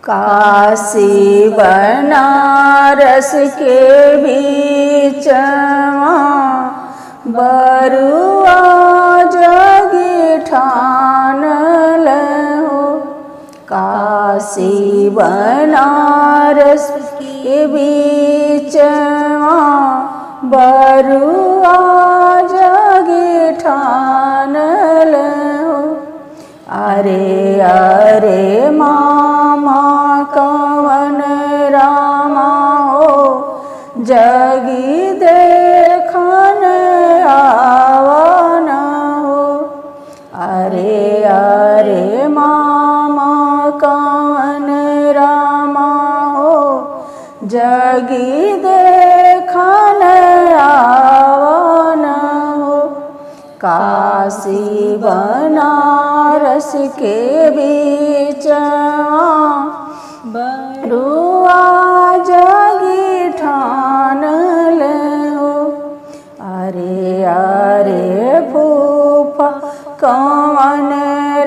काशी बनारस के बीच बरुआ जगी ठान लहो। काशी बनारस के बीच बरुआ जगी ठान लहो। अरे अरे मामा कवन रामा हो जगी देखन आवन हो। अरे अरे मामा कवन रामा हो जगी देखन आवन हो। काशी बनारस के बीच बरुआ जगी ठान लहो। अरे अरे फूफा कवन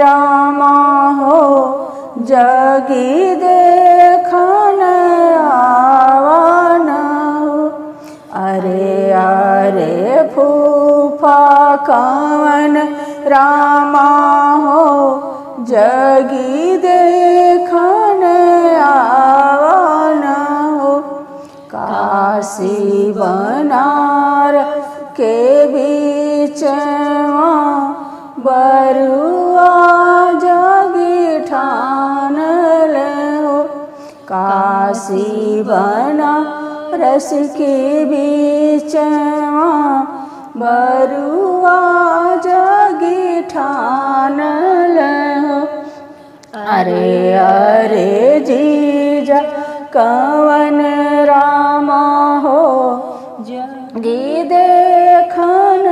रामा हो जगी देखन आवन हो। अरे अरे फूफा कवन रामा हो जगी देखन आवन हो। काशी बनारस के बीच बरुआ जगी ठान लहो। काशी बनारस के बीच बरुआ जगी ठान लहो। अरे अरे जीजा कवन रामा हो जगी देखन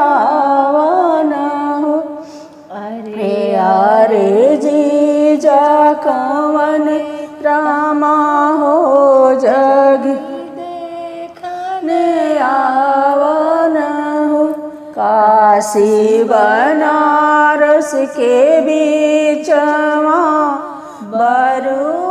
आवन हो। अरे अरे जीजा कवन रामा हो जगी देखन आवन हो। काशी बनारस के बीच बरुआ